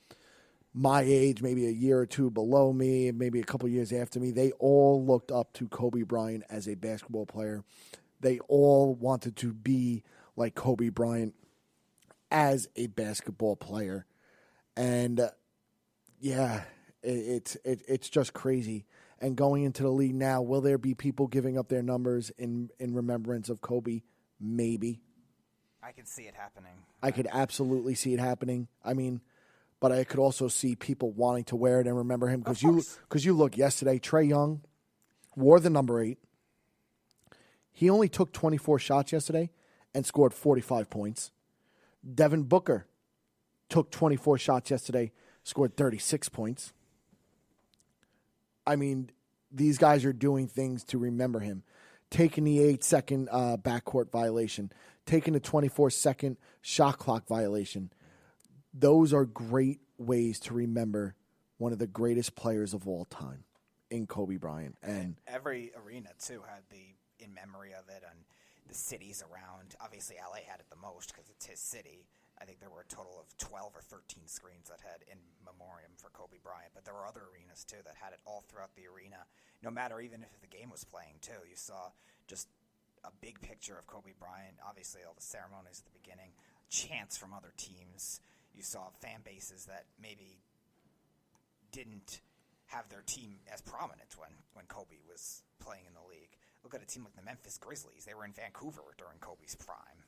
my age, maybe a year or two below me, maybe a couple years after me, they all looked up to Kobe Bryant as a basketball player. They all wanted to be like Kobe Bryant as a basketball player. And it's just crazy. And going into the league now, will there be people giving up their numbers in remembrance of Kobe? Maybe. I can see it happening. I could absolutely see it happening. I mean, but I could also see people wanting to wear it and remember him. Because you look yesterday, Trae Young wore the number 8. He only took 24 shots yesterday and scored 45 points. Devin Booker took 24 shots yesterday, scored 36 points. I mean, these guys are doing things to remember him. Taking the 8-second backcourt violation, taking the 24-second shot clock violation. Those are great ways to remember one of the greatest players of all time in Kobe Bryant. And every arena, too, had the in memory of it, and the cities around. Obviously, LA had it the most because it's his city. I think there were a total of 12 or 13 screens that had in memoriam for Kobe Bryant, but there were other arenas, too, that had it all throughout the arena. No matter even if the game was playing, too, you saw just a big picture of Kobe Bryant. Obviously, all the ceremonies at the beginning, chants from other teams. you saw fan bases that maybe didn't have their team as prominent when Kobe was playing in the league. Look at a team like the Memphis Grizzlies. They were in Vancouver during Kobe's prime,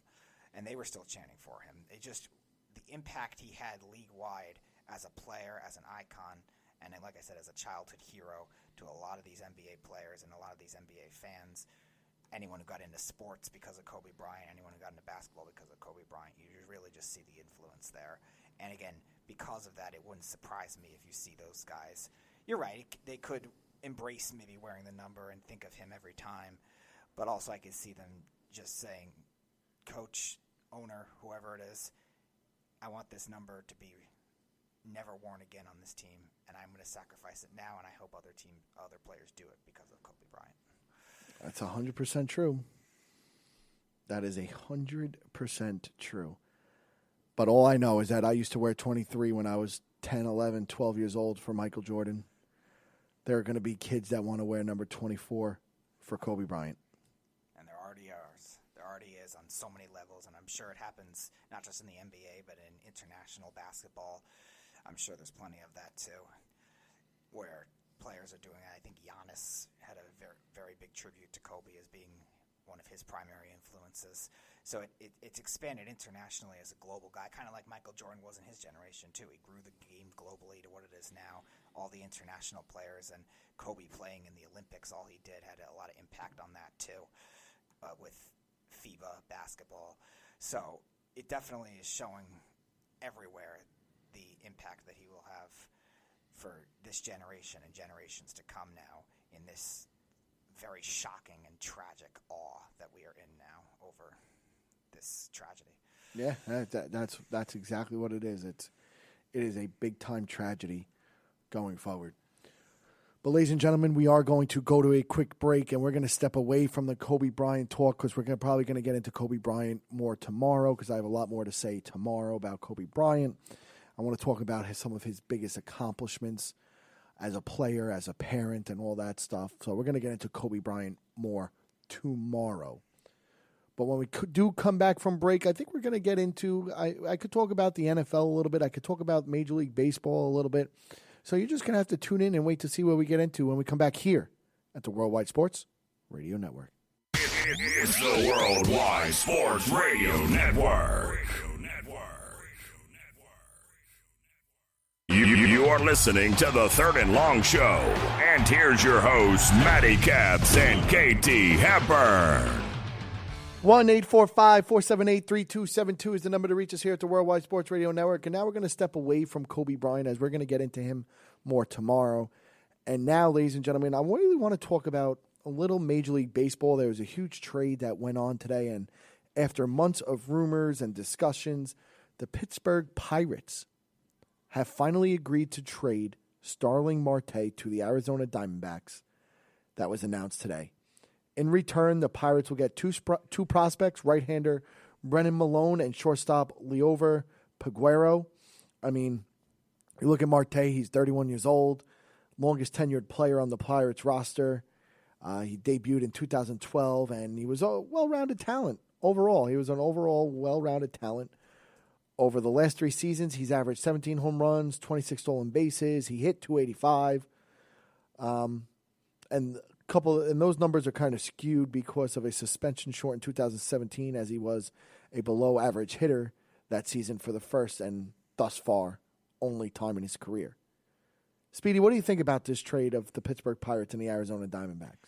and they were still chanting for him. The impact he had league-wide as a player, as an icon, and then, like I said, as a childhood hero to a lot of these NBA players and a lot of these NBA fans. Anyone who got into sports because of Kobe Bryant, anyone who got into basketball because of Kobe Bryant, you really just see the influence there. And again, because of that, it wouldn't surprise me if you see those guys. You're right, they could embrace maybe wearing the number and think of him every time, but also I could see them just saying, coach, owner, whoever it is, I want this number to be never worn again on this team, and I'm going to sacrifice it now, and I hope other players do it because of Kobe Bryant. That's 100% true. That is 100% true. But all I know is that I used to wear 23 when I was 10, 11, 12 years old for Michael Jordan. There are going to be kids that want to wear number 24 for Kobe Bryant. And there already is on so many levels, and I'm sure it happens not just in the NBA, but in international basketball. I'm sure there's plenty of that too, where players are doing it. I think Giannis had a very, very big tribute to Kobe as being one of his primary influences. So it's expanded internationally as a global guy, kind of like Michael Jordan was in his generation too. He grew the game globally to what it is now. All the international players, and Kobe playing in the Olympics, all he did had a lot of impact on that too, with FIBA basketball. So it definitely is showing everywhere the impact that he will have for this generation and generations to come now in this very shocking and tragic awe that we are in now over this tragedy. Yeah, that's exactly what it is. It is a big-time tragedy going forward. But ladies and gentlemen, we are going to go to a quick break, and we're going to step away from the Kobe Bryant talk because we're probably going to get into Kobe Bryant more tomorrow because I have a lot more to say tomorrow about Kobe Bryant. I want to talk about some of his biggest accomplishments as a player, as a parent, and all that stuff. So we're going to get into Kobe Bryant more tomorrow. But when we do come back from break, I think we're going to get into, I could talk about the NFL a little bit. I could talk about Major League Baseball a little bit. So you're just going to have to tune in and wait to see what we get into when we come back here at the Worldwide Sports Radio Network. It's the Worldwide Sports Radio Network. You are listening to the Third and Long Show. And here's your hosts, Matty Capps and KT Hepburn. 1-845-478-3272 is the number to reach us here at the Worldwide Sports Radio Network. And now we're going to step away from Kobe Bryant as we're going to get into him more tomorrow. And now, ladies and gentlemen, I really want to talk about a little Major League Baseball. There was a huge trade that went on today. And after months of rumors and discussions, the Pittsburgh Pirates have finally agreed to trade Starling Marte to the Arizona Diamondbacks. That was announced today. In return, the Pirates will get two prospects, right-hander Brennan Malone and shortstop Liover Peguero. I mean, you look at Marte, he's 31 years old, longest tenured player on the Pirates roster. He debuted in 2012, and he was a well-rounded talent overall. He was an overall well-rounded talent. Over the last 3 seasons, he's averaged 17 home runs, 26 stolen bases. He hit .285. And those numbers are kind of skewed because of a suspension short in 2017 as he was a below-average hitter that season for the first and thus far only time in his career. Speedy, what do you think about this trade of the Pittsburgh Pirates and the Arizona Diamondbacks?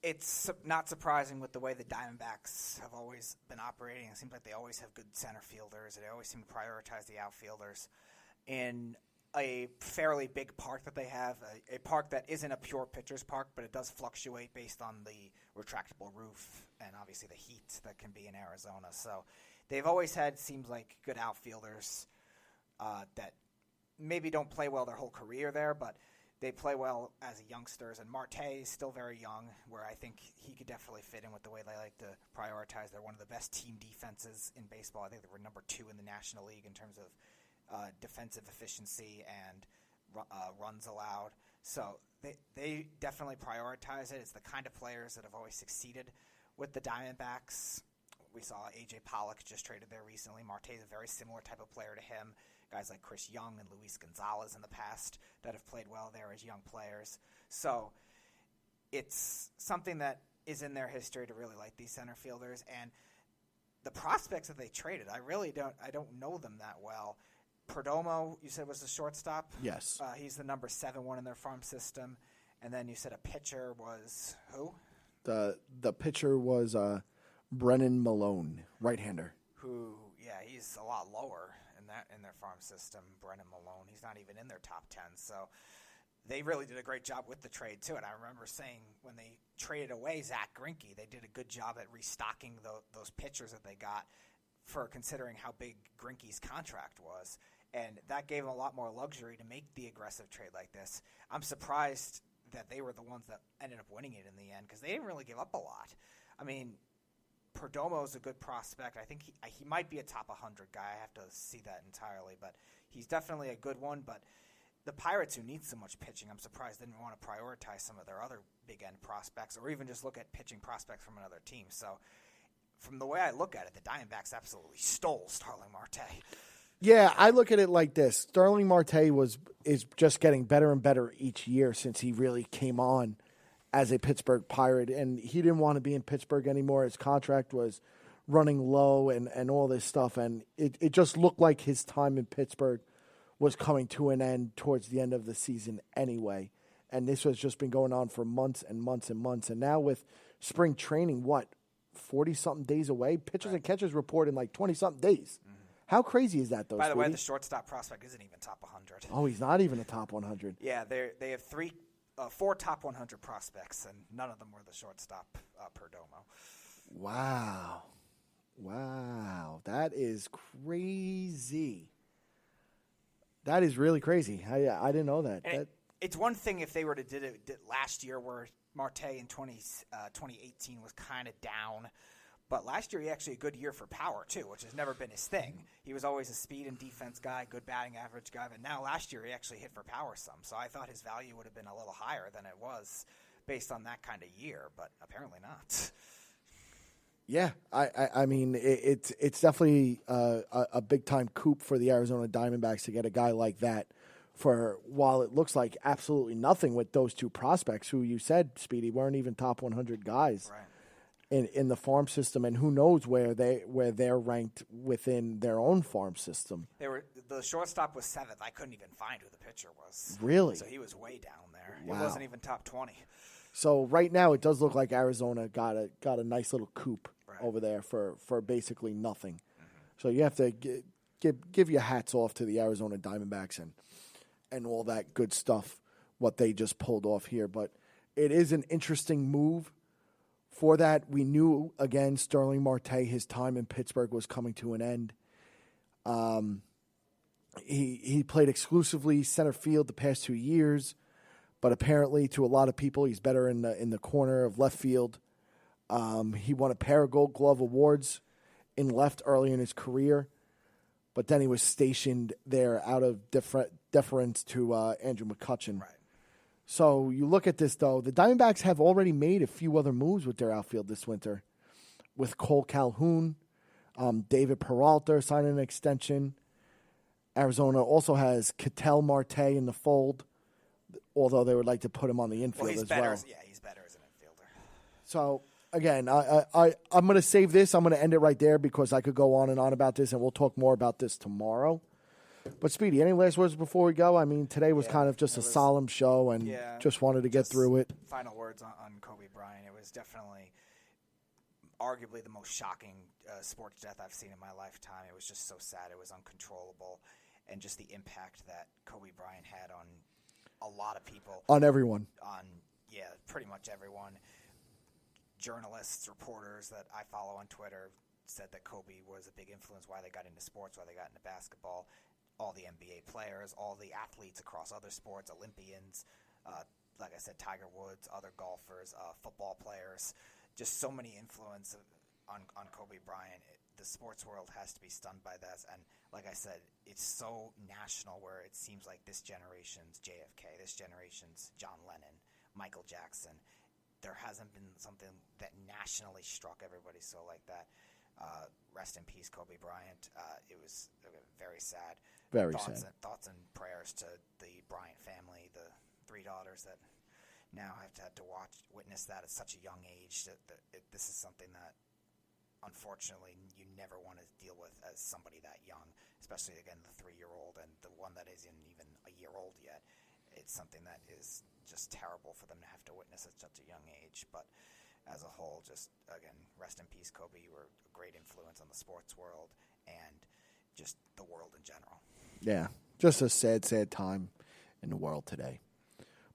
It's not surprising with the way the Diamondbacks have always been operating. It seems like they always have good center fielders. They always seem to prioritize the outfielders. In a fairly big park that they have, a park that isn't a pure pitcher's park, but it does fluctuate based on the retractable roof and obviously the heat that can be in Arizona. So they've always had, seems like, good outfielders that maybe don't play well their whole career there, but they play well as youngsters. And Marte is still very young, where I think he could definitely fit in with the way they like to prioritize. They're one of the best team defenses in baseball. I think they were number 2 in the National League in terms of defensive efficiency and runs allowed. So they definitely prioritize it. It's the kind of players that have always succeeded with the Diamondbacks. We saw A.J. Pollock just traded there recently. Marte is a very similar type of player to him. guys like Chris Young and Luis Gonzalez in the past that have played well there as young players. So it's something that is in their history to really like these center fielders. And the prospects that they traded, I don't know them that well. Perdomo, you said, was the shortstop? Yes. He's the number 7 one in their farm system. And then you said a pitcher was who? The pitcher was Brennan Malone, right-hander. He's a lot lower in their farm system, Brennan Malone. He's not even in their top 10. So they really did a great job with the trade, too. And I remember saying when they traded away Zach Greinke, they did a good job at restocking those pitchers that they got for considering how big Greinke's contract was. And that gave them a lot more luxury to make the aggressive trade like this. I'm surprised that they were the ones that ended up winning it in the end because they didn't really give up a lot. I mean, Perdomo's a good prospect. I think he might be a top 100 guy. I have to see that entirely, but he's definitely a good one. But the Pirates, who need so much pitching, I'm surprised didn't want to prioritize some of their other big-end prospects or even just look at pitching prospects from another team. So from the way I look at it, the Diamondbacks absolutely stole Starling Marte. Yeah, I look at it like this. Starling Marte is just getting better and better each year since he really came on as a Pittsburgh Pirate, and he didn't want to be in Pittsburgh anymore. His contract was running low and all this stuff, and it just looked like his time in Pittsburgh was coming to an end towards the end of the season anyway. And this has just been going on for months and months and months. And now with spring training, 40-something days away? Pitchers and catchers report in like 20-something days. Mm-hmm. How crazy is that, though? By the way, the shortstop prospect isn't even top 100. Oh, he's not even a top 100. Yeah, they have 4 top 100 prospects, and none of them were the shortstop, Perdomo. Wow. That is crazy. That is really crazy. I didn't know that. It's one thing if they were to did it last year where Marte in 2018 was kind of down. But last year, he actually a good year for power, too, which has never been his thing. He was always a speed and defense guy, good batting average guy. But now last year, he actually hit for power some. So I thought his value would have been a little higher than it was based on that kind of year. But apparently not. Yeah, I mean, it's definitely a big-time coup for the Arizona Diamondbacks to get a guy like that for, while it looks like absolutely nothing with those two prospects who you said, Speedy, weren't even top 100 guys. Right. In the farm system, and who knows where they're ranked within their own farm system. The shortstop was 7th. I couldn't even find who the pitcher was. Really? So he was way down there. Wow. He wasn't even top 20. So right now it does look like Arizona got a nice little coup over there for basically nothing. Mm-hmm. So you have to give your hats off to the Arizona Diamondbacks and all that good stuff, what they just pulled off here. But it is an interesting move. For that, we knew, again, Starling Marte, his time in Pittsburgh was coming to an end. He played exclusively center field the past 2 years, but apparently to a lot of people, he's better in the corner of left field. He won a pair of Gold Glove awards in left early in his career, but then he was stationed there out of deference to Andrew McCutchen. Right. So you look at this, though. The Diamondbacks have already made a few other moves with their outfield this winter. With Cole Calhoun, David Peralta signing an extension. Arizona also has Ketel Marte in the fold, although they would like to put him on the infield as well. He's better as an infielder. So, again, I'm going to save this. I'm going to end it right there because I could go on and on about this, and we'll talk more about this tomorrow. But, Speedy, any last words before we go? I mean, today was kind of just a solemn show and just wanted to get through it. Final words on Kobe Bryant. It was definitely arguably the most shocking sports death I've seen in my lifetime. It was just so sad. It was uncontrollable. And just the impact that Kobe Bryant had on a lot of people. On everyone. Pretty much everyone. Journalists, reporters that I follow on Twitter said that Kobe was a big influence why they got into sports, why they got into basketball. All the NBA players, all the athletes across other sports, Olympians, like I said, Tiger Woods, other golfers, football players, just so many influence on Kobe Bryant. The sports world has to be stunned by this. And like I said, it's so national where it seems like this generation's JFK, this generation's John Lennon, Michael Jackson. There hasn't been something that nationally struck everybody so like that. Rest in peace, Kobe Bryant. It was very sad. Very thoughts sad. Thoughts and prayers to the Bryant family, the 3 daughters that now have had to witness that at such a young age. This is something that, unfortunately, you never want to deal with as somebody that young, especially, again, the 3-year-old and the one that isn't even a year old yet. It's something that is just terrible for them to have to witness at such a young age. But as a whole, just, again, rest in peace, Kobe. You were a great influence on the sports world and just the world in general. Yeah, just a sad, sad time in the world today.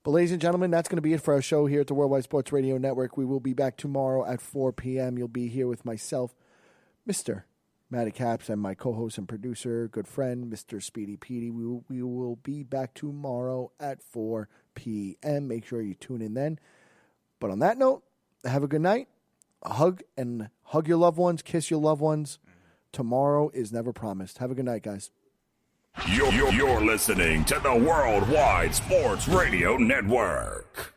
But ladies and gentlemen, that's going to be it for our show here at the Worldwide Sports Radio Network. We will be back tomorrow at 4 p.m. You'll be here with myself, Mr. Matty Caps, and my co-host and producer, good friend, Mr. Speedy Petey. We will be back tomorrow at 4 p.m. Make sure you tune in then. But on that note, have a good night. Hug your loved ones. Kiss your loved ones. Tomorrow is never promised. Have a good night, guys. You're listening to the Worldwide Sports Radio Network.